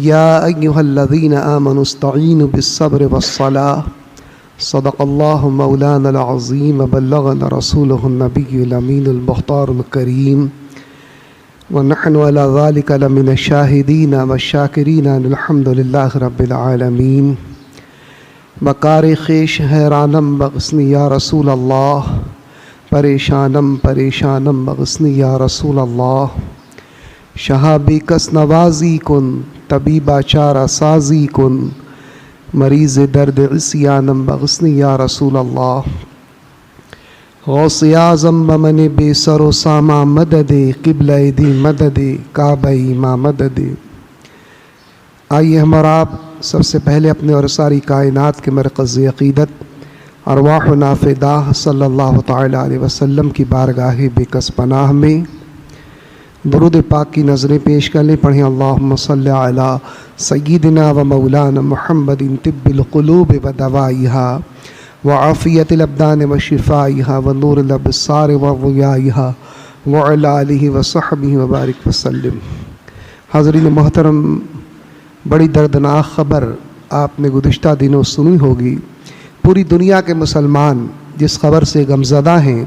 یا ایہا الذین آمنوا استعینوا بالصبر والصلاة صدق اللہ مولانا العظیم بلغنا رسولہ النبی الامین المختار الکریم ونحن علی ذلک لمن الشاہدین والشاکرین الحمد للہ رب العالمین بکار خیش حیرانم بغسنی یا رسول اللہ پریشانم پریشانم بغسنی یا رسول اللہ شہابی کس نوازی کن طبیبہ چارہ سازی کن مریض درد عصیانم بغسنی یا رسول اللہ غوث اعظم بمن بے سر و ساما مدد قبلہ دی مدد کعبہ ماں مدد۔ آئیے ہم اور آپ سب سے پہلے اپنے اور ساری کائنات کے مرکز عقیدت ارواحنا فداہ صلی اللہ تعالیٰ علیہ وسلم کی بارگاہ بے کس پناہ میں درود پاک کی نظریں پیش کر لیں۔ پڑھیں اللہم صلی علی سیدنا و مولانا محمد طب القلوب و دوائیہا وعافیت الابدان و شفائیہا ونور الابصار و ضیائیہا وعلی آلہ و صحبہ وبارک وسلم۔ حاضرین محترم، بڑی دردناک خبر آپ نے گزشتہ دنوں سنی ہوگی۔ پوری دنیا کے مسلمان جس خبر سے غمزدہ ہیں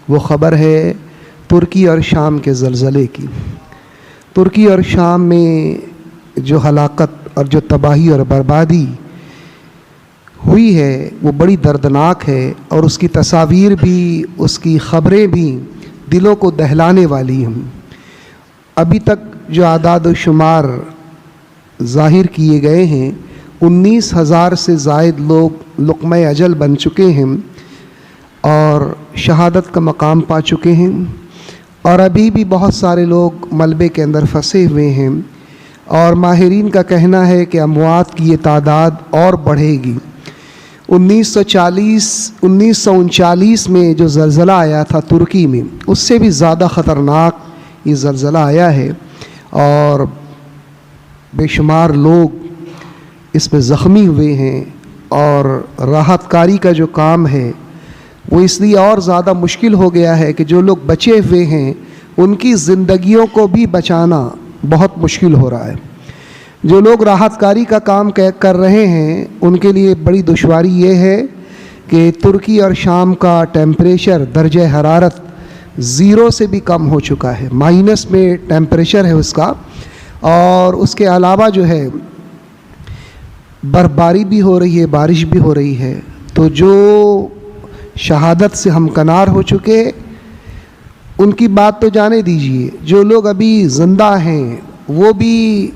وہ خبر ہے ترکی اور شام کے زلزلے کی۔ ترکی اور شام میں جو ہلاکت اور جو تباہی اور بربادی ہوئی ہے وہ بڑی دردناک ہے، اور اس کی تصاویر بھی، اس کی خبریں بھی دلوں کو دہلانے والی ہیں۔ ابھی تک جو اعداد و شمار ظاہر کیے گئے ہیں 19,000 سے زائد لوگ لقمہ اجل بن چکے ہیں اور شہادت کا مقام پا چکے ہیں، اور ابھی بھی بہت سارے لوگ ملبے کے اندر پھنسے ہوئے ہیں، اور ماہرین کا کہنا ہے کہ اموات کی یہ تعداد اور بڑھے گی۔ 1939 میں جو زلزلہ آیا تھا ترکی میں، اس سے بھی زیادہ خطرناک یہ زلزلہ آیا ہے، اور بے شمار لوگ اس میں زخمی ہوئے ہیں، اور راحت کاری کا جو کام ہے وہ اس لیے اور زیادہ مشکل ہو گیا ہے کہ جو لوگ بچے ہوئے ہیں ان کی زندگیوں کو بھی بچانا بہت مشکل ہو رہا ہے۔ جو لوگ راحت کاری کا کام کر رہے ہیں ان کے لیے بڑی دشواری یہ ہے کہ ترکی اور شام کا ٹیمپریچر درجہ حرارت 0 سے بھی کم ہو چکا ہے، مائنس میں ٹیمپریچر ہے اس کا، اور اس کے علاوہ جو ہے برفباری بھی ہو رہی ہے، بارش بھی ہو رہی ہے۔ تو جو شہادت سے ہمکنار ہو چکے ان کی بات تو جانے دیجئے، جو لوگ ابھی زندہ ہیں وہ بھی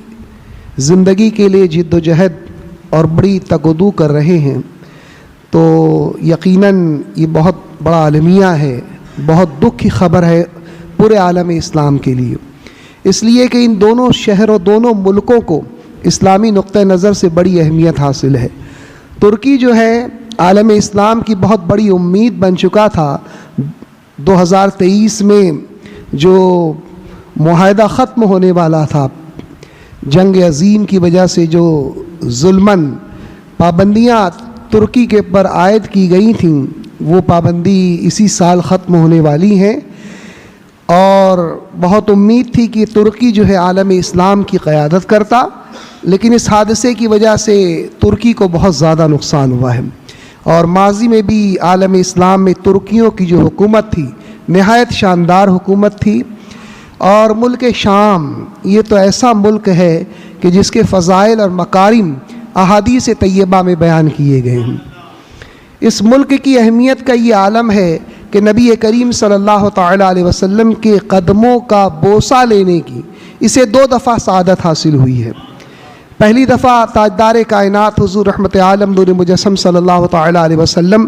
زندگی کے لیے جد و جہد اور بڑی تگودو کر رہے ہیں۔ تو یقیناً یہ بہت بڑا عالمیہ ہے، بہت دکھ کی خبر ہے پورے عالم اسلام کے لیے، اس لیے کہ ان دونوں شہروں، دونوں ملکوں کو اسلامی نقطہ نظر سے بڑی اہمیت حاصل ہے۔ ترکی جو ہے عالم اسلام کی بہت بڑی امید بن چکا تھا۔ 2023 میں جو معاہدہ ختم ہونے والا تھا، جنگ عظیم کی وجہ سے جو ظلماً پابندیاں ترکی کے پر عائد کی گئی تھیں وہ پابندی اسی سال ختم ہونے والی ہیں، اور بہت امید تھی کہ ترکی جو ہے عالم اسلام کی قیادت کرتا، لیکن اس حادثے کی وجہ سے ترکی کو بہت زیادہ نقصان ہوا ہے۔ اور ماضی میں بھی عالم اسلام میں ترکیوں کی جو حکومت تھی نہایت شاندار حکومت تھی، اور ملک شام یہ تو ایسا ملک ہے کہ جس کے فضائل اور مکارم احادیث طیبہ میں بیان کیے گئے ہیں۔ اس ملک کی اہمیت کا یہ عالم ہے کہ نبی کریم صلی اللہ تعالیٰ علیہ وسلم کے قدموں کا بوسہ لینے کی اسے 2 دفعہ سعادت حاصل ہوئی ہے۔ پہلی دفعہ تاجدار کائنات حضور رحمت عالم نور مجسم صلی اللہ تعالیٰ علیہ وسلم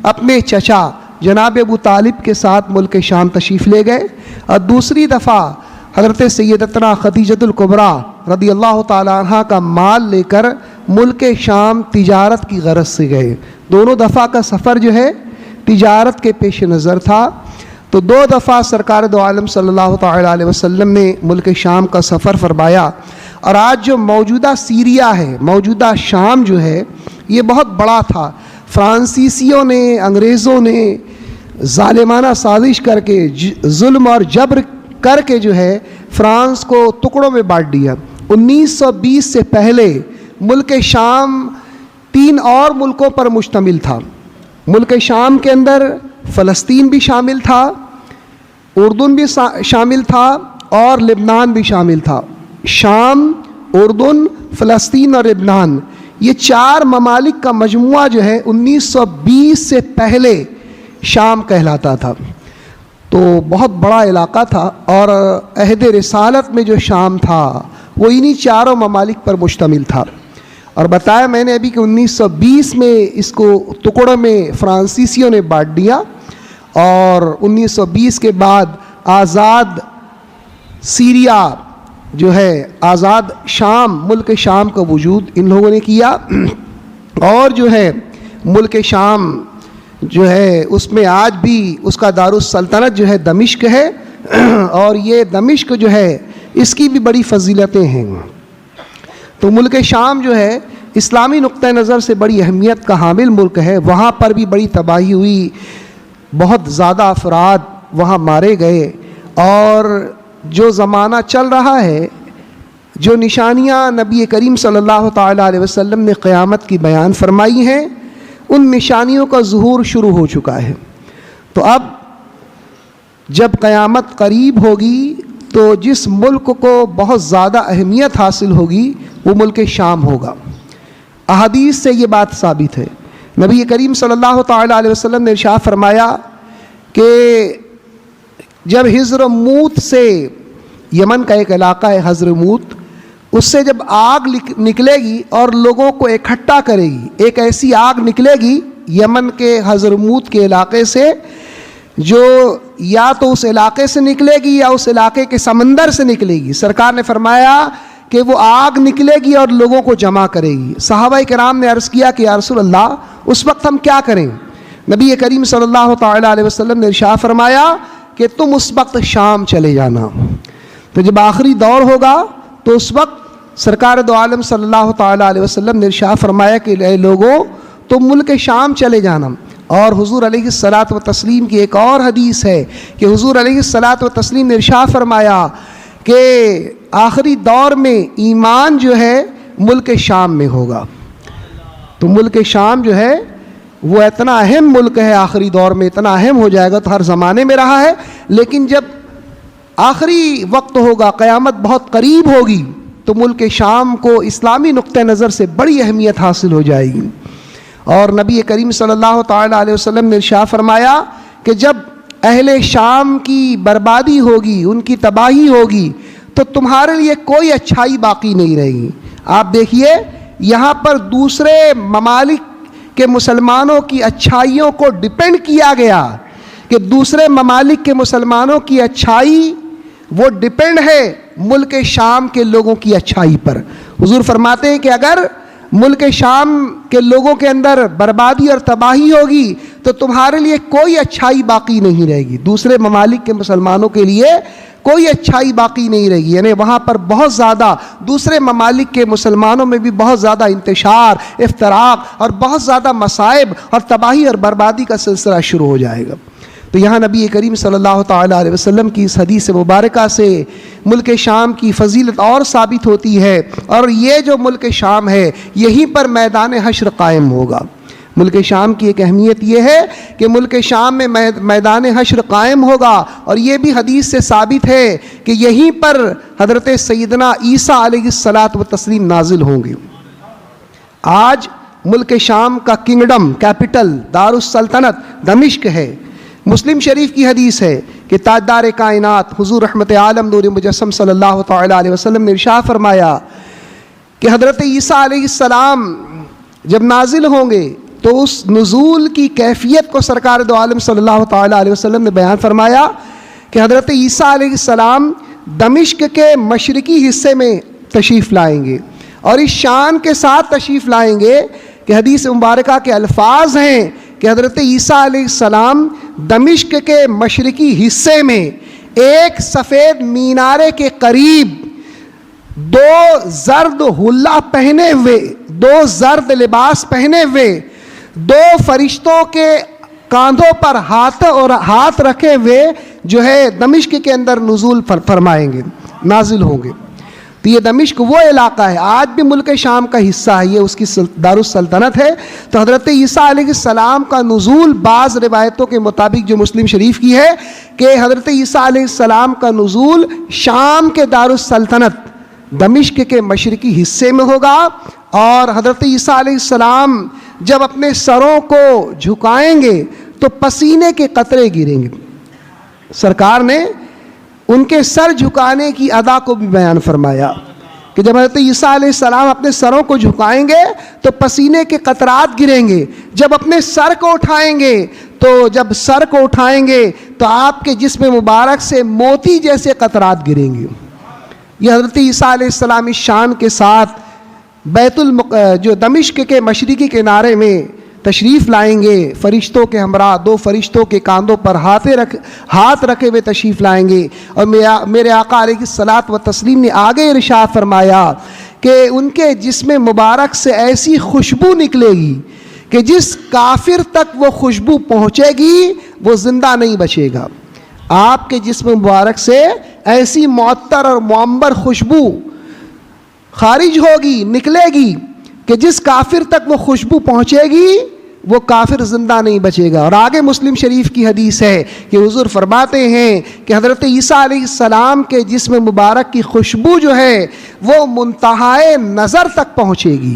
اپنے چچا جناب ابو طالب کے ساتھ ملک شام تشریف لے گئے، اور دوسری دفعہ حضرت سیدتنا خدیجۃ الکبریٰ رضی اللہ تعالیٰ عنہ کا مال لے کر ملک شام تجارت کی غرض سے گئے۔ دونوں دفعہ کا سفر جو ہے تجارت کے پیش نظر تھا۔ تو 2 دفعہ سرکار دو عالم صلی اللہ تعالیٰ علیہ وسلم نے ملک شام کا سفر فرمایا، اور آج جو موجودہ سیریا ہے، موجودہ شام جو ہے، یہ بہت بڑا تھا۔ فرانسیسیوں نے، انگریزوں نے ظالمانہ سازش کر کے، ظلم اور جبر کر کے جو ہے فرانس کو ٹکڑوں میں بانٹ دیا۔ 1920 سے پہلے ملک شام 3 اور ملکوں پر مشتمل تھا۔ ملک شام کے اندر فلسطین بھی شامل تھا، اردن بھی شامل تھا اور لبنان بھی شامل تھا۔ شام، اردن، فلسطین اور لبنان، یہ 4 ممالک کا مجموعہ جو ہے 1920 سے پہلے شام کہلاتا تھا۔ تو بہت بڑا علاقہ تھا، اور عہد رسالت میں جو شام تھا وہ انہی 4 ممالک پر مشتمل تھا۔ اور بتایا میں نے ابھی کہ 1920 میں اس کو ٹکڑوں میں فرانسیسیوں نے بانٹ دیا، اور 1920 کے بعد آزاد سیریا جو ہے، آزاد شام، ملک شام کا وجود ان لوگوں نے کیا۔ اور جو ہے ملک شام جو ہے اس میں آج بھی اس کا دارالسلطنت جو ہے دمشق ہے، اور یہ دمشق جو ہے اس کی بھی بڑی فضیلتیں ہیں۔ تو ملک شام جو ہے اسلامی نقطہ نظر سے بڑی اہمیت کا حامل ملک ہے۔ وہاں پر بھی بڑی تباہی ہوئی، بہت زیادہ افراد وہاں مارے گئے، اور جو زمانہ چل رہا ہے، جو نشانیاں نبی کریم صلی اللہ تعالیٰ علیہ وسلم نے قیامت کی بیان فرمائی ہیں، ان نشانیوں کا ظہور شروع ہو چکا ہے۔ تو اب جب قیامت قریب ہوگی تو جس ملک کو بہت زیادہ اہمیت حاصل ہوگی وہ ملک شام ہوگا۔ احادیث سے یہ بات ثابت ہے۔ نبی کریم صلی اللہ تعالیٰ علیہ وسلم نے ارشاد فرمایا کہ جب حضرموت سے، یمن کا ایک علاقہ ہے حضرموت، اس سے جب آگ نکلے گی اور لوگوں کو اکٹھا کرے گی، ایک ایسی آگ نکلے گی یمن کے حضرموت کے علاقے سے، جو یا تو اس علاقے سے نکلے گی یا اس علاقے کے سمندر سے نکلے گی۔ سرکار نے فرمایا کہ وہ آگ نکلے گی اور لوگوں کو جمع کرے گی۔ صحابہ کرام نے عرض کیا کہ یا رسول اللہ اس وقت ہم کیا کریں؟ نبی کریم صلی اللہ تعالیٰ علیہ وسلم نے ارشاد فرمایا کہ تم اس وقت شام چلے جانا۔ تو جب آخری دور ہوگا تو اس وقت سرکار دو عالم صلی اللہ تعالیٰ علیہ وسلم نے ارشاد فرمایا کہ اے لوگوں تم ملک شام چلے جانا۔ اور حضور علیہ الصلاۃ والتسلیم کی ایک اور حدیث ہے کہ حضور علیہ الصلاۃ والتسلیم نے ارشاد فرمایا کہ آخری دور میں ایمان جو ہے ملک شام میں ہوگا۔ تو ملک شام جو ہے وہ اتنا اہم ملک ہے، آخری دور میں اتنا اہم ہو جائے گا، تو ہر زمانے میں رہا ہے، لیکن جب آخری وقت ہوگا، قیامت بہت قریب ہوگی، تو ملک شام کو اسلامی نقطہ نظر سے بڑی اہمیت حاصل ہو جائے گی۔ اور نبی کریم صلی اللہ تعالیٰ علیہ وسلم نے ارشاد فرمایا کہ جب اہل شام کی بربادی ہوگی، ان کی تباہی ہوگی، تو تمہارے لیے کوئی اچھائی باقی نہیں رہے گی۔ آپ دیکھیے یہاں پر دوسرے ممالک کے مسلمانوں کی اچھائیوں کو ڈیپینڈ کیا گیا کہ دوسرے ممالک کے مسلمانوں کی اچھائی وہ ڈیپینڈ ہے ملک شام کے لوگوں کی اچھائی پر۔ حضور فرماتے ہیں کہ اگر ملک شام کے لوگوں کے اندر بربادی اور تباہی ہوگی تو تمہارے لیے کوئی اچھائی باقی نہیں رہے گی، دوسرے ممالک کے مسلمانوں کے لیے کوئی اچھائی باقی نہیں رہے گی۔ یعنی وہاں پر بہت زیادہ دوسرے ممالک کے مسلمانوں میں بھی بہت زیادہ انتشار، افتراق اور بہت زیادہ مصائب اور تباہی اور بربادی کا سلسلہ شروع ہو جائے گا۔ تو یہاں نبی کریم صلی اللہ تعالیٰ علیہ وسلم کی اس حدیث مبارکہ سے ملک شام کی فضیلت اور ثابت ہوتی ہے، اور یہ جو ملک شام ہے یہیں پر میدان حشر قائم ہوگا۔ ملک شام کی ایک اہمیت یہ ہے کہ ملک شام میں میدان حشر قائم ہوگا، اور یہ بھی حدیث سے ثابت ہے کہ یہیں پر حضرت سیدنا عیسیٰ علیہ الصلاۃ والتسلیم نازل ہوں گے۔ آج ملک شام کا کنگڈم، کیپٹل، دارالسلطنت دمشق ہے۔ مسلم شریف کی حدیث ہے کہ تاجدار کائنات حضور رحمت عالم نور مجسم صلی اللہ تعالیٰ علیہ وسلم نے ارشاد فرمایا کہ حضرت عیسیٰ علیہ السلام جب نازل ہوں گے تو اس نزول کی کیفیت کو سرکار دو عالم صلی اللہ تعالیٰ علیہ وسلم نے بیان فرمایا کہ حضرت عیسیٰ علیہ السلام دمشق کے مشرقی حصے میں تشریف لائیں گے، اور اس شان کے ساتھ تشریف لائیں گے کہ حدیث مبارکہ کے الفاظ ہیں کہ حضرت عیسیٰ علیہ السلام دمشق کے مشرقی حصے میں ایک سفید مینارے کے قریب 2 زرد حلہ پہنے ہوئے، 2 زرد لباس پہنے ہوئے، 2 فرشتوں کے کاندھوں پر ہاتھ رکھے ہوئے جو ہے دمشق کے اندر نزول فرمائیں گے، نازل ہوں گے۔ تو یہ دمشق وہ علاقہ ہے، آج بھی ملک شام کا حصہ ہے، یہ اس کی دارالسلطنت ہے۔ تو حضرت عیسیٰ علیہ السلام کا نزول بعض روایتوں کے مطابق جو مسلم شریف کی ہے کہ حضرت عیسیٰ علیہ السلام کا نزول شام کے دارالسلطنت دمشق کے مشرقی حصے میں ہوگا، اور حضرت عیسیٰ علیہ السلام جب اپنے سروں کو جھکائیں گے تو پسینے کے قطرے گریں گے۔ سرکار نے ان کے سر جھکانے کی ادا کو بھی بیان فرمایا کہ جب حضرت عیسیٰ علیہ السلام اپنے سروں کو جھکائیں گے تو پسینے کے قطرات گریں گے، جب اپنے سر کو اٹھائیں گے تو آپ کے جسم مبارک سے موتی جیسے قطرات گریں گے۔ یہ حضرت عیسیٰ علیہ السلام اس شان کے ساتھ جو دمشق کے مشرقی کنارے میں تشریف لائیں گے، فرشتوں کے ہمراہ، 2 فرشتوں کے کاندھوں پر ہاتھ رکھے ہوئے تشریف لائیں گے، اور میرے آقا علیہ الصلاۃ والتسلیم نے آگے ارشاد فرمایا کہ ان کے جسم مبارک سے ایسی خوشبو نکلے گی کہ جس کافر تک وہ خوشبو پہنچے گی وہ زندہ نہیں بچے گا۔ آپ کے جسم مبارک سے ایسی معطر اور معمبر خوشبو خارج ہوگی، نکلے گی کہ جس کافر تک وہ خوشبو پہنچے گی وہ کافر زندہ نہیں بچے گا۔ اور آگے مسلم شریف کی حدیث ہے کہ حضور فرماتے ہیں کہ حضرت عیسیٰ علیہ السلام کے جسم مبارک کی خوشبو جو ہے وہ منتہائے نظر تک پہنچے گی۔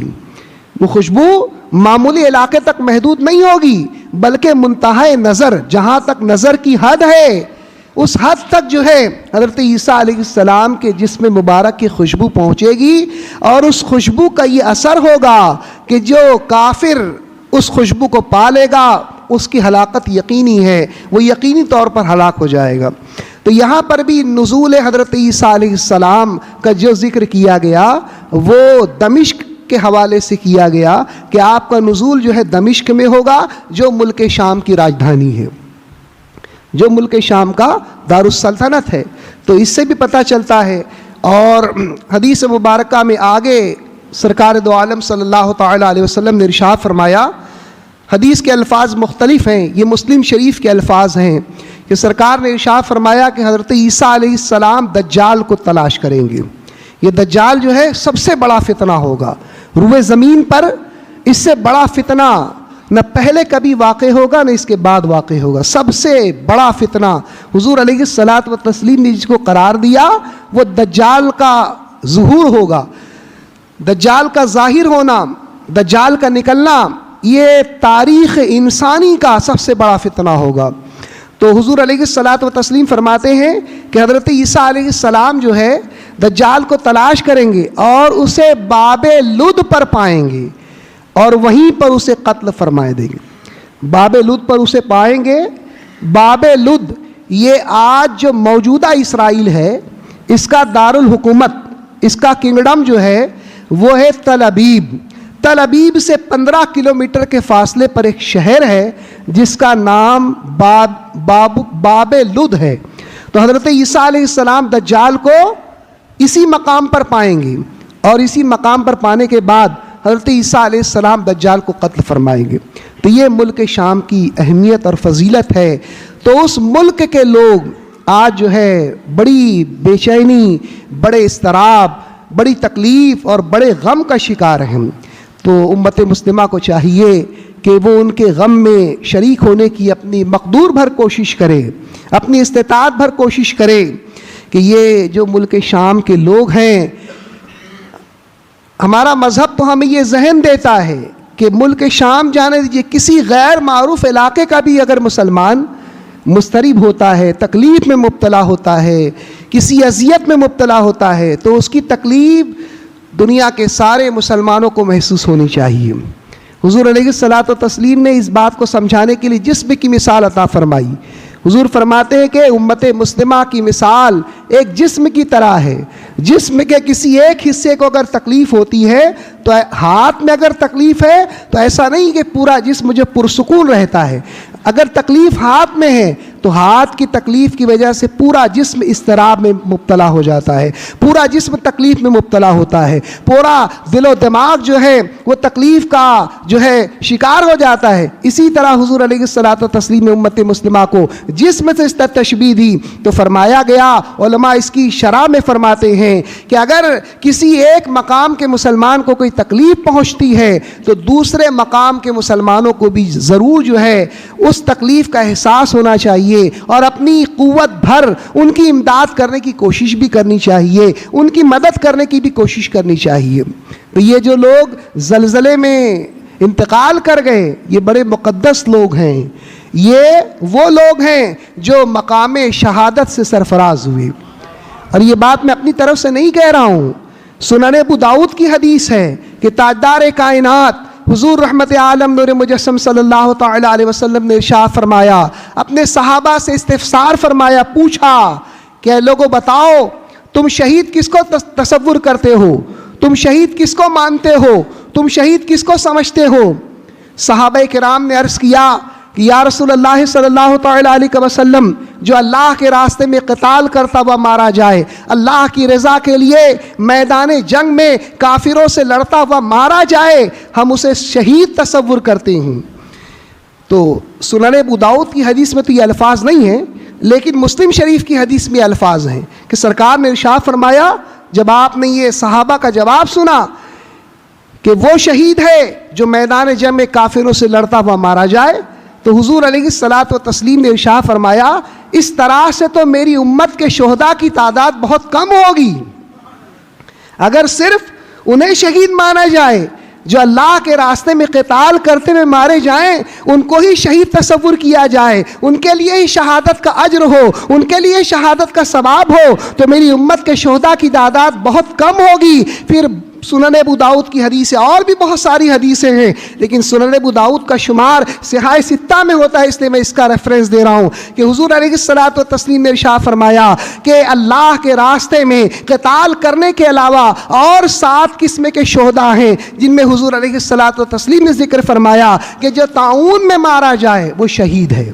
وہ خوشبو معمولی علاقے تک محدود نہیں ہوگی بلکہ منتہائے نظر، جہاں تک نظر کی حد ہے اس حد تک جو ہے حضرت عیسیٰ علیہ السلام کے جسم مبارک کی خوشبو پہنچے گی، اور اس خوشبو کا یہ اثر ہوگا کہ جو کافر اس خوشبو کو پا لے گا اس کی ہلاکت یقینی ہے، وہ یقینی طور پر ہلاک ہو جائے گا۔ تو یہاں پر بھی نزول حضرت عیسیٰ علیہ السلام کا جو ذکر کیا گیا وہ دمشق کے حوالے سے کیا گیا کہ آپ کا نزول جو ہے دمشق میں ہوگا، جو ملک شام کی راجدھانی ہے، جو ملک شام کا دارالسلطنت ہے۔ تو اس سے بھی پتہ چلتا ہے، اور حدیث مبارکہ میں آگے سرکار دو عالم صلی اللہ تعالیٰ علیہ وسلم نے ارشاد فرمایا، حدیث کے الفاظ مختلف ہیں، یہ مسلم شریف کے الفاظ ہیں کہ سرکار نے ارشاد فرمایا کہ حضرت عیسیٰ علیہ السلام دجال کو تلاش کریں گے۔ یہ دجال جو ہے سب سے بڑا فتنہ ہوگا روئے زمین پر، اس سے بڑا فتنہ نہ پہلے کبھی واقع ہوگا نہ اس کے بعد واقع ہوگا۔ سب سے بڑا فتنہ حضور علیہ الصلاۃ والتسلیم نے جس کو قرار دیا وہ دجال کا ظہور ہوگا، دجال کا ظاہر ہونا، دجال کا نکلنا، یہ تاریخ انسانی کا سب سے بڑا فتنہ ہوگا۔ تو حضور علیہ الصلاۃ والتسلیم فرماتے ہیں کہ حضرت عیسیٰ علیہ السلام جو ہے دجال کو تلاش کریں گے اور اسے باب لد پر پائیں گے اور وہیں پر اسے قتل فرمائے دیں گے۔ باب لد پر اسے پائیں گے۔ باب لد یہ آج جو موجودہ اسرائیل ہے اس کا دارالحکومت، اس کا کنگڈم جو ہے وہ ہے تل ابیب۔ تل ابیب سے 15 کلومیٹر کے فاصلے پر ایک شہر ہے جس کا نام باب لد ہے۔ تو حضرت عیسیٰ علیہ السلام دجال کو اسی مقام پر پائیں گے، اور اسی مقام پر پانے کے بعد حضرت عیسیٰ علیہ السلام دجال کو قتل فرمائیں گے۔ تو یہ ملک شام کی اہمیت اور فضیلت ہے۔ تو اس ملک کے لوگ آج جو ہے بڑی بے چینی، بڑے اضطراب، بڑی تکلیف اور بڑے غم کا شکار ہیں۔ تو امت مسلمہ کو چاہیے کہ وہ ان کے غم میں شریک ہونے کی اپنی مقدور بھر کوشش کرے، اپنی استطاعت بھر کوشش کرے کہ یہ جو ملک شام کے لوگ ہیں، ہمارا مذہب تو ہمیں یہ ذہن دیتا ہے کہ ملک شام جانے دیجیے، کسی غیر معروف علاقے کا بھی اگر مسلمان مضطرب ہوتا ہے، تکلیف میں مبتلا ہوتا ہے، کسی اذیت میں مبتلا ہوتا ہے، تو اس کی تکلیف دنیا کے سارے مسلمانوں کو محسوس ہونی چاہیے۔ حضور علیہ الصلاۃ والتسلیم نے اس بات کو سمجھانے کے لیے جسم کی مثال عطا فرمائی۔ حضور فرماتے ہیں کہ امت مسلمہ کی مثال ایک جسم کی طرح ہے۔ جسم کے کسی ایک حصے کو اگر تکلیف ہوتی ہے تو ہاتھ میں اگر تکلیف ہے تو ایسا نہیں کہ پورا جسم جو پرسکون رہتا ہے۔ اگر تکلیف ہاتھ میں ہے تو ہاتھ کی تکلیف کی وجہ سے پورا جسم اضطراب میں مبتلا ہو جاتا ہے، پورا جسم تکلیف میں مبتلا ہوتا ہے، پورا دل و دماغ جو ہے وہ تکلیف کا جو ہے شکار ہو جاتا ہے۔ اسی طرح حضور علیہ الصلوۃ والتسلیم نے امت مسلمہ کو جسم سے اس طرح تشبیہ دی تو فرمایا گیا، علماء اس کی شرح میں فرماتے ہیں کہ اگر کسی ایک مقام کے مسلمان کو کوئی تکلیف پہنچتی ہے تو دوسرے مقام کے مسلمانوں کو بھی ضرور جو ہے اس تکلیف کا احساس ہونا چاہیے اور اپنی قوت بھر ان کی امداد کرنے کی کوشش بھی کرنی چاہیے، ان کی مدد کرنے کی بھی کوشش کرنی چاہیے۔ تو یہ جو لوگ زلزلے میں انتقال کر گئے یہ بڑے مقدس لوگ ہیں، یہ وہ لوگ ہیں جو مقام شہادت سے سرفراز ہوئے۔ اور یہ بات میں اپنی طرف سے نہیں کہہ رہا ہوں، سنن ابو داؤد کی حدیث ہے کہ تاجدار کائنات حضور رحمت عالم نور مجسم صلی اللہ تعالی علیہ وسلم نے ارشاد فرمایا، اپنے صحابہ سے استفسار فرمایا، پوچھا کہ اے لوگوں بتاؤ تم شہید کس کو تصور کرتے ہو، تم شہید کس کو مانتے ہو، تم شہید کس کو سمجھتے ہو؟ صحابہ کرام نے عرض کیا کہ یا رسول اللہ صلی اللہ تعالی علیہ وسلم، جو اللہ کے راستے میں قتال کرتا ہوا مارا جائے، اللہ کی رضا کے لیے میدان جنگ میں کافروں سے لڑتا ہوا مارا جائے، ہم اسے شہید تصور کرتے ہیں۔ تو سنن ابو داؤد کی حدیث میں تو یہ الفاظ نہیں ہیں، لیکن مسلم شریف کی حدیث میں الفاظ ہیں کہ سرکار نے ارشاد فرمایا، جب آپ نے یہ صحابہ کا جواب سنا کہ وہ شہید ہے جو میدان جنگ میں کافروں سے لڑتا ہوا مارا جائے، تو حضور علیہ الصلوۃ والتسلیم نے ارشاد فرمایا، اس طرح سے تو میری امت کے شہداء کی تعداد بہت کم ہوگی۔ اگر صرف انہیں شہید مانا جائے جو اللہ کے راستے میں قتال کرتے ہوئے مارے جائیں، ان کو ہی شہید تصور کیا جائے، ان کے لیے ہی شہادت کا اجر ہو، ان کے لیے شہادت کا ثواب ہو، تو میری امت کے شہداء کی تعداد بہت کم ہوگی۔ پھر سنن ابو داؤد کی حدیثیں اور بھی بہت ساری حدیثیں ہیں، لیکن سنن ابو داؤد کا شمار صحاح ستہ میں ہوتا ہے، اس لیے میں اس کا ریفرنس دے رہا ہوں کہ حضور علیہ الصلوۃ والتسلیم نے ارشاد فرمایا کہ اللہ کے راستے میں قتال کرنے کے علاوہ اور 7 قسم کے شہداء ہیں جن میں حضور علیہ الصلوۃ والتسلیم نے ذکر فرمایا کہ جو طاعون میں مارا جائے وہ شہید ہے۔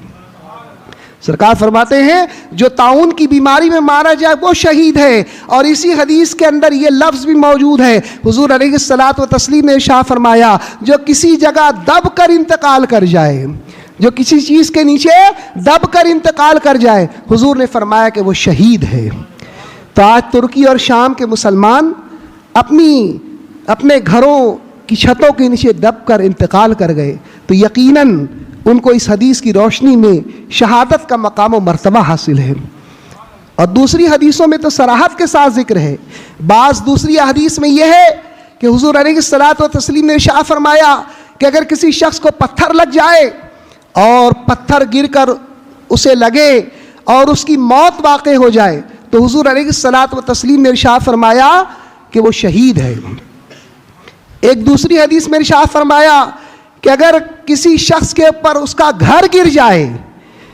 سرکار فرماتے ہیں جو طاعون کی بیماری میں مارا جائے وہ شہید ہے، اور اسی حدیث کے اندر یہ لفظ بھی موجود ہے، حضور علیہ الصلوۃ والتسلیم نے ارشاد فرمایا جو کسی جگہ دب کر انتقال کر جائے، جو کسی چیز کے نیچے دب کر انتقال کر جائے، حضور نے فرمایا کہ وہ شہید ہے۔ تو آج ترکی اور شام کے مسلمان اپنے گھروں کی چھتوں کے نیچے دب کر انتقال کر گئے، تو یقیناً ان کو اس حدیث کی روشنی میں شہادت کا مقام و مرتبہ حاصل ہے۔ اور دوسری حدیثوں میں تو صراحت کے ساتھ ذکر ہے، بعض دوسری حدیث میں یہ ہے کہ حضور علیہ الصلوۃ والتسلیم نے ارشاد فرمایا کہ اگر کسی شخص کو پتھر لگ جائے اور پتھر گر کر اسے لگے اور اس کی موت واقع ہو جائے تو حضور علیہ الصلوۃ والتسلیم نے ارشاد فرمایا کہ وہ شہید ہے۔ ایک دوسری حدیث میں ارشاد فرمایا کہ اگر کسی شخص کے اوپر اس کا گھر گر جائے،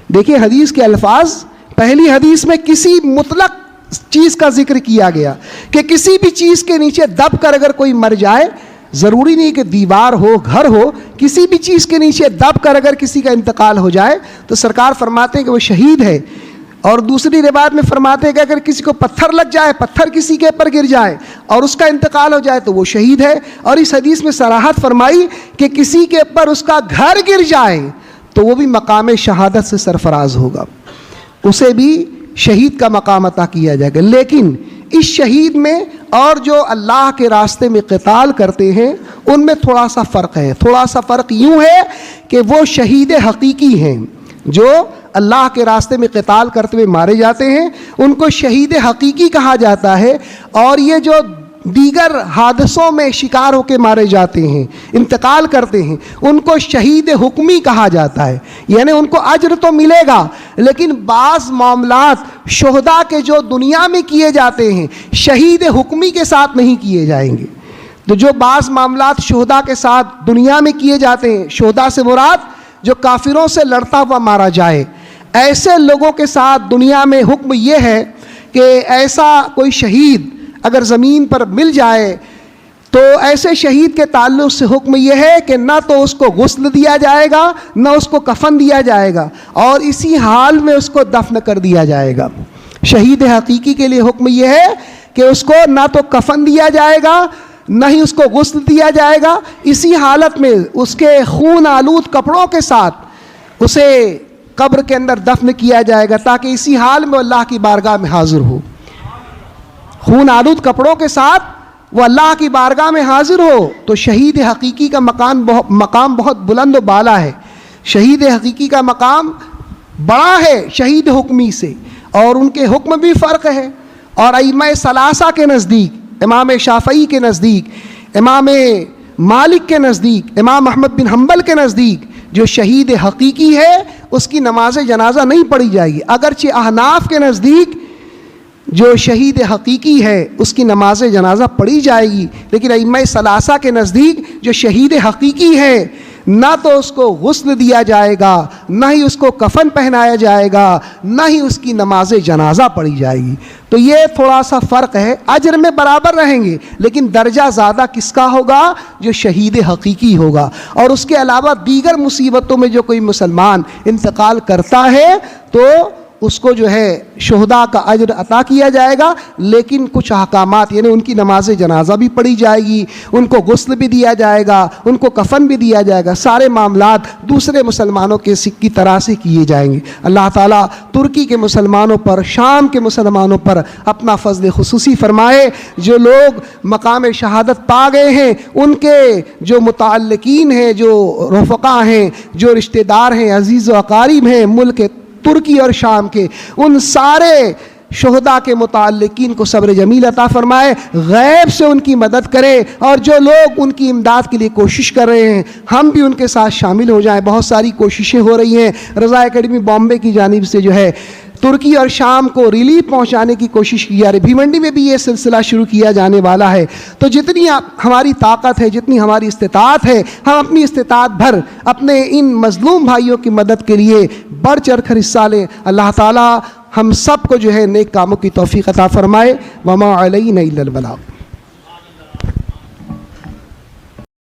دیکھیے حدیث کے الفاظ، پہلی حدیث میں کسی مطلق چیز کا ذکر کیا گیا کہ کسی بھی چیز کے نیچے دب کر اگر کوئی مر جائے، ضروری نہیں کہ دیوار ہو، گھر ہو، کسی بھی چیز کے نیچے دب کر اگر کسی کا انتقال ہو جائے تو سرکار فرماتے ہیں کہ وہ شہید ہے۔ اور دوسری روایت میں فرماتے ہیں کہ اگر کسی کو پتھر لگ جائے، پتھر کسی کے اوپر گر جائے اور اس کا انتقال ہو جائے تو وہ شہید ہے۔ اور اس حدیث میں صراحت فرمائی کہ کسی کے اوپر اس کا گھر گر جائے تو وہ بھی مقام شہادت سے سرفراز ہوگا، اسے بھی شہید کا مقام عطا کیا جائے گا۔ لیکن اس شہید میں اور جو اللہ کے راستے میں قتال کرتے ہیں ان میں تھوڑا سا فرق ہے۔ تھوڑا سا فرق یوں ہے کہ وہ شہید حقیقی ہیں، جو اللہ کے راستے میں قتال کرتے ہوئے مارے جاتے ہیں ان کو شہید حقیقی کہا جاتا ہے، اور یہ جو دیگر حادثوں میں شکار ہو کے مارے جاتے ہیں، انتقال کرتے ہیں، ان کو شہید حکمی کہا جاتا ہے۔ یعنی ان کو اجر تو ملے گا، لیکن بعض معاملات شہداء کے جو دنیا میں کیے جاتے ہیں شہید حکمی کے ساتھ نہیں کیے جائیں گے۔ تو جو بعض معاملات شہداء کے ساتھ دنیا میں کیے جاتے ہیں، شہداء سے مراد جو کافروں سے لڑتا ہوا مارا جائے، ایسے لوگوں کے ساتھ دنیا میں حکم یہ ہے کہ ایسا کوئی شہید اگر زمین پر مل جائے تو ایسے شہید کے تعلق سے حکم یہ ہے کہ نہ تو اس کو غسل دیا جائے گا نہ اس کو کفن دیا جائے گا، اور اسی حال میں اس کو دفن کر دیا جائے گا۔ شہید حقیقی کے لیے حکم یہ ہے کہ اس کو نہ تو کفن دیا جائے گا نہ ہی اس کو غسل دیا جائے گا، اسی حالت میں اس کے خون آلود کپڑوں کے ساتھ اسے قبر کے اندر دفن کیا جائے گا، تاکہ اسی حال میں اللہ کی بارگاہ میں حاضر ہو۔ خون آلود کپڑوں کے ساتھ وہ اللہ کی بارگاہ میں حاضر ہو۔ تو شہید حقیقی کا مقام بہت بلند و بالا ہے۔ شہید حقیقی کا مقام بڑا ہے شہید حکمی سے، اور ان کے حکم بھی فرق ہے۔ اور ائمہ ثلاثہ کے نزدیک، امام شافعی کے نزدیک، امام مالک کے نزدیک، امام احمد بن حنبل کے نزدیک، جو شہید حقیقی ہے اس کی نماز جنازہ نہیں پڑھی جائے گی۔ اگرچہ احناف کے نزدیک جو شہید حقیقی ہے اس کی نماز جنازہ پڑھی جائے گی، لیکن ائمہ ثلاثہ کے نزدیک جو شہید حقیقی ہے نہ تو اس کو غسل دیا جائے گا، نہ ہی اس کو کفن پہنایا جائے گا، نہ ہی اس کی نماز جنازہ پڑھی جائے گی۔ تو یہ تھوڑا سا فرق ہے، اجر میں برابر رہیں گے لیکن درجہ زیادہ کس کا ہوگا؟ جو شہید حقیقی ہوگا۔ اور اس کے علاوہ دیگر مصیبتوں میں جو کوئی مسلمان انتقال کرتا ہے تو اس کو جو ہے شہداء کا اجر عطا کیا جائے گا، لیکن کچھ احکامات، یعنی ان کی نماز جنازہ بھی پڑھی جائے گی، ان کو غسل بھی دیا جائے گا، ان کو کفن بھی دیا جائے گا، سارے معاملات دوسرے مسلمانوں کے کی طرح سے کیے جائیں گے۔ اللہ تعالیٰ ترکی کے مسلمانوں پر، شام کے مسلمانوں پر اپنا فضل خصوصی فرمائے۔ جو لوگ مقام شہادت پا گئے ہیں ان کے جو متعلقین ہیں، جو رفقا ہیں، جو رشتہ دار ہیں، عزیز و اقارب ہیں ملک ترکی اور شام کے، ان سارے شہداء کے متعلقین کو صبر جمیل عطا فرمائے، غیب سے ان کی مدد کرے، اور جو لوگ ان کی امداد کے لیے کوشش کر رہے ہیں ہم بھی ان کے ساتھ شامل ہو جائیں۔ بہت ساری کوششیں ہو رہی ہیں، رضا اکیڈمی بامبے کی جانب سے جو ہے ترکی اور شام کو ریلیف پہنچانے کی کوشش کی جا رہی ہے۔ بھیونڈی میں بھی یہ سلسلہ شروع کیا جانے والا ہے۔ تو جتنی ہماری طاقت ہے، جتنی ہماری استطاعت ہے، ہم اپنی استطاعت بھر اپنے ان مظلوم بھائیوں کی مدد کے لیے بڑھ چڑھ کر حصہ لیں۔ اللہ تعالیٰ ہم سب کو جو ہے نیک کاموں کی توفیق عطا فرمائے۔ وما علینا الا البلاغ۔